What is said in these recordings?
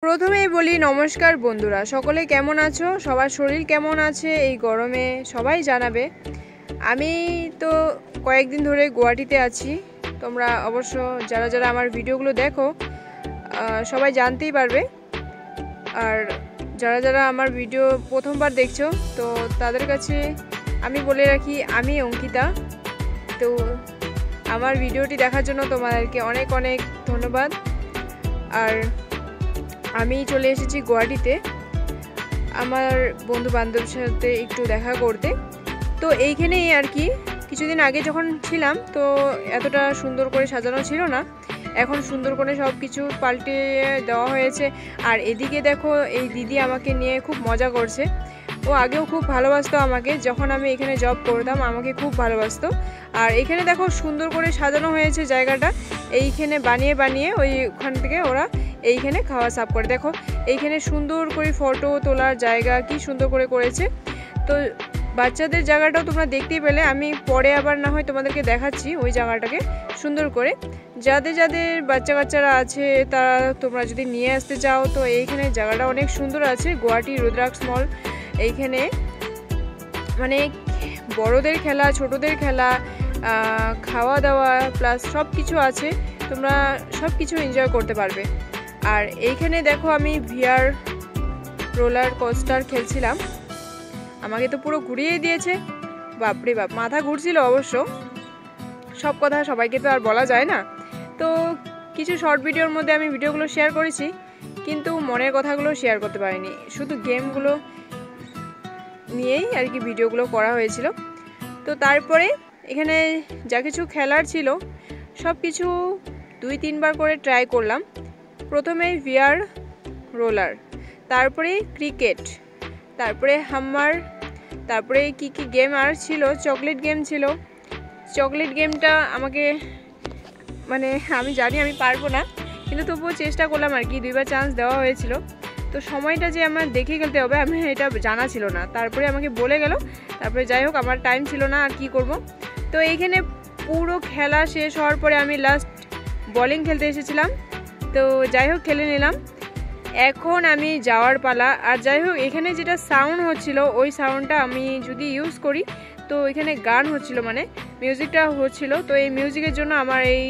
প্রথমেই বলি নমস্কার বন্ধুরা, সকলে কেমন আছো? সবার শরীর কেমন আছে এই গরমে সবাই জানাবে। আমি তো কয়েকদিন ধরে গুয়াহাটিতে আছি। তোমরা অবশ্য যারা যারা আমার ভিডিওগুলো দেখো সবাই জানতেই পারবে। আর যারা যারা আমার ভিডিও প্রথমবার দেখছো তো তাদের কাছে আমি বলে রাখি, আমি অঙ্কিতা। তো আমার ভিডিওটি দেখার জন্য তোমাদেরকে অনেক অনেক ধন্যবাদ। আর আমি চলে এসেছি গুয়াহাটিতে আমার বন্ধু বান্ধবের সাথে একটু দেখা করতে। তো এইখানেই আর কি, কিছুদিন আগে যখন ছিলাম তো এতটা সুন্দর করে সাজানো ছিল না, এখন সুন্দর করে সব কিছু পাল্টে দেওয়া হয়েছে। আর এদিকে দেখো, এই দিদি আমাকে নিয়ে খুব মজা করছে। ও আগেও খুব ভালোবাসতো আমাকে, যখন আমি এখানে জব করতাম আমাকে খুব ভালোবাসতো। আর এখানে দেখো সুন্দর করে সাজানো হয়েছে জায়গাটা, এইখানে বানিয়ে বানিয়ে ওইখান থেকে ওরা এইখানে খাওয়া সার্ভ করে। দেখো এইখানে সুন্দর করে ফটো তোলার জায়গা কি সুন্দর করে করেছে। তো বাচ্চাদের জায়গাটাও তোমরা দেখতেই পেলে, আমি পরে আবার না হয় তোমাদেরকে দেখাচ্ছি ওই জায়গাটাকে সুন্দর করে। যাদের যাদের বাচ্চা কাচ্চারা আছে তারা তোমরা যদি নিয়ে আসতে চাও তো এইখানে জায়গাটা অনেক সুন্দর আছে। গুয়াহাটি রুদ্রাক্ষ মল, এইখানে মানে বড়দের খেলা, ছোটদের খেলা, খাওয়া দাওয়া প্লাস সব কিছু আছে, তোমরা সব কিছু এনজয় করতে পারবে। আর এইখানে দেখো আমি ভিআর রোলার কোস্টার খেলছিলাম, আমাকে তো পুরো ঘুরিয়ে দিয়েছে। বাপরে বাপ, মাথা ঘুরছিল অবশ্য। সব কথা সবাইকে তো আর বলা যায় না। তো কিছু শর্ট ভিডিওর মধ্যে আমি ভিডিওগুলো শেয়ার করেছি, কিন্তু মনের কথাগুলো শেয়ার করতে পারিনি, শুধু গেমগুলো নিয়েই আর কি ভিডিওগুলো করা হয়েছিল। তো তারপরে এখানে যা কিছু খেলার ছিল সব কিছু 2-3 বার করে ট্রাই করলাম। প্রথমে ভিআর রোলার, তারপরে ক্রিকেট, তারপরে হাম্মার, তারপরে কি কি গেম আর ছিল, চকলেট গেম ছিল। চকলেট গেমটা আমাকে মানে আমি জানি আমি পারবো না, কিন্তু তবুও চেষ্টা করলাম আর কি, 2বার চান্স দেওয়া হয়েছিল। তো সময়টা যে আমার দেখে খেলতে হবে আমি এটা জানা ছিল না, তারপরে আমাকে বলে গেল। তারপরে যাই হোক, আমার টাইম ছিল না, আর কি করব। তো এইখানে পুরো খেলা শেষ হওয়ার পরে আমি লাস্ট বোলিং খেলতে এসেছিলাম। তো যাই হোক খেলে নিলাম, এখন আমি যাওয়ার পালা। আর যাই হোক, এখানে যেটা সাউন্ড হচ্ছিল ওই সাউন্ডটা আমি যদি ইউজ করি তো এখানে গান হচ্ছিল, মানে মিউজিকটা হচ্ছিল। তো এই মিউজিকের জন্য আমার এই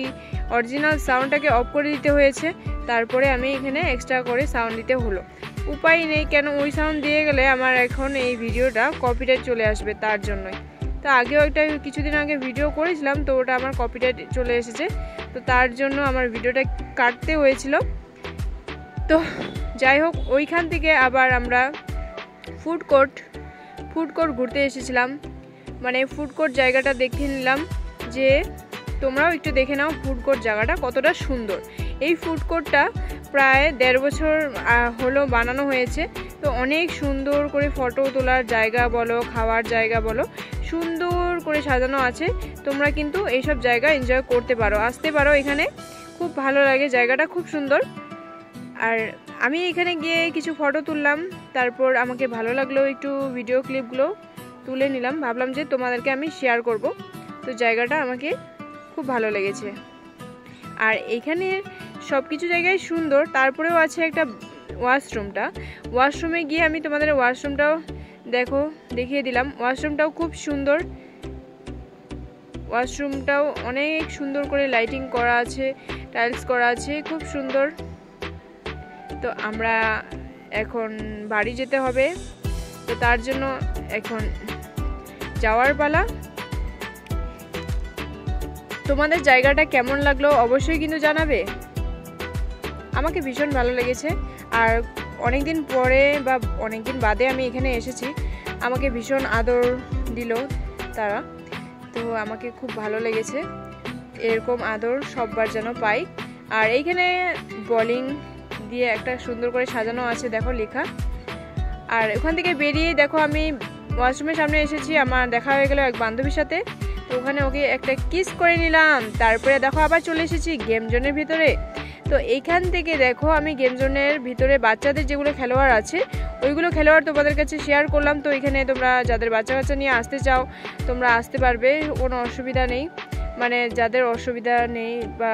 অরিজিনাল সাউন্ডটাকে অফ করে দিতে হয়েছে, তারপরে আমি এখানে এক্সট্রা করে সাউন্ড দিতে হলো। উপায় নেই, কেন ওই সাউন্ড দিয়ে গেলে আমার এখন এই ভিডিওটা কপিরাইট চলে আসবে, তার জন্যই। তো আগেও একটা কিছুদিন আগে ভিডিও করেছিলাম, তো ওটা আমার কপিরাইট চলে এসেছে, তো তার জন্য আমার ভিডিওটা কাটতে হয়েছিল। তো যাই হোক, ওইখান থেকে আবার আমরা ফুড কোর্ট ঘুরতে এসেছিলাম, মানে ফুড কোর্ট জায়গাটা দেখে নিলাম, যে তোমরাও একটু দেখে নাও ফুড কোর্ট জায়গাটা কতটা সুন্দর। এই ফুড কোর্টটা প্রায় 1.5 বছর হলো বানানো হয়েছে। তো অনেক সুন্দর করে ফটো তোলার জায়গা বলো, খাওয়ার জায়গা বলো, সুন্দর করে সাজানো আছে। তোমরা কিন্তু এইসব জায়গা এনজয় করতে পারো, আসতে পারো এখানে, খুব ভালো লাগে, জায়গাটা খুব সুন্দর। আর আমি এখানে গিয়ে কিছু ফটো তুললাম, তারপর আমাকে ভালো লাগলো, একটু ভিডিও ক্লিপগুলো তুলে নিলাম, ভাবলাম যে তোমাদেরকে আমি শেয়ার করব। তো জায়গাটা আমাকে খুব ভালো লেগেছে। আর এইখানে সব কিছু জায়গায় সুন্দর। তারপরেও আছে একটা ওয়াশরুমে গিয়ে আমি তোমাদের ওয়াশরুমটাও দেখিয়ে দিলাম। ওয়াশরুমটাও খুব সুন্দর, ওয়াশরুমটাও অনেক সুন্দর করে লাইটিং করা আছে, টাইলস করা আছে, খুব সুন্দর। তো আমরা এখন বাড়ি যেতে হবে, তো তার জন্য এখন যাওয়ার পালা। তোমাদের জায়গাটা কেমন লাগলো অবশ্যই কিন্তু জানাবে, আমাকে ভীষণ ভালো লেগেছে। আর অনেকদিন পরে বা অনেকদিন বাদে আমি এখানে এসেছি, আমাকে ভীষণ আদর দিল তারা, তো আমাকে খুব ভালো লেগেছে। এরকম আদর সববার যেন পাই। আর এইখানে বোলিং দিয়ে একটা সুন্দর করে সাজানো আছে, দেখো লেখা। আর ওখান থেকে বেরিয়ে দেখো আমি ওয়াশরুমের সামনে এসেছি, আমার দেখা হয়ে গেল এক বান্ধবীর সাথে। তো ওখানে ওকে একটা কিস করে নিলাম, তারপরে দেখো আবার চলে এসেছি গেম জোনের ভিতরে। তো এইখান থেকে দেখো আমি গেম জোনের ভিতরে বাচ্চাদের যেগুলো খেলোয়াড় আছে ওইগুলো খেলোয়াড় তোমাদের কাছে শেয়ার করলাম। তো এখানে তোমরা যাদের বাচ্চা কাচ্চা নিয়ে আসতে চাও তোমরা আসতে পারবে, কোনো অসুবিধা নেই। মানে যাদের অসুবিধা নেই বা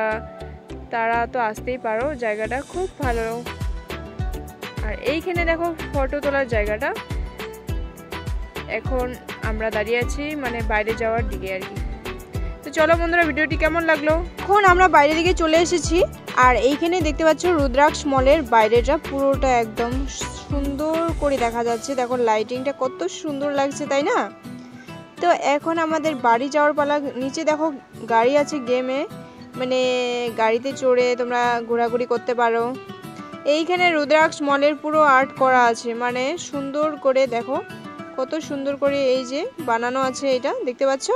তারা তো আসতেই পারো, জায়গাটা খুব ভালো। এইখানে দেখো ফটো তোলার জায়গাটা। এখন আমরা দাঁড়িয়ে আছি মানে বাইরে যাওয়ার দিকে আর কি। তো চলো বন্ধুরা, ভিডিওটি কেমন লাগলো। এখন আমরা বাইরের দিকে চলে এসেছি, আর এইখানে দেখতে পাচ্ছ রুদ্রাক্ষ মলের বাইরেটা পুরোটা একদম সুন্দর করে দেখা যাচ্ছে। দেখো লাইটিংটা কত সুন্দর লাগছে, তাই না? তো এখন আমাদের বাড়ি যাওয়ার পালা। নিচে দেখো গাড়ি আছে গেমে, মানে গাড়িতে চড়ে তোমরা ঘোরাঘুরি করতে পারো। এইখানে রুদ্রাক্ষ মলের পুরো আর্ট করা আছে, মানে সুন্দর করে দেখো কত সুন্দর করে এই যে বানানো আছে, এটা দেখতে পাচ্ছ।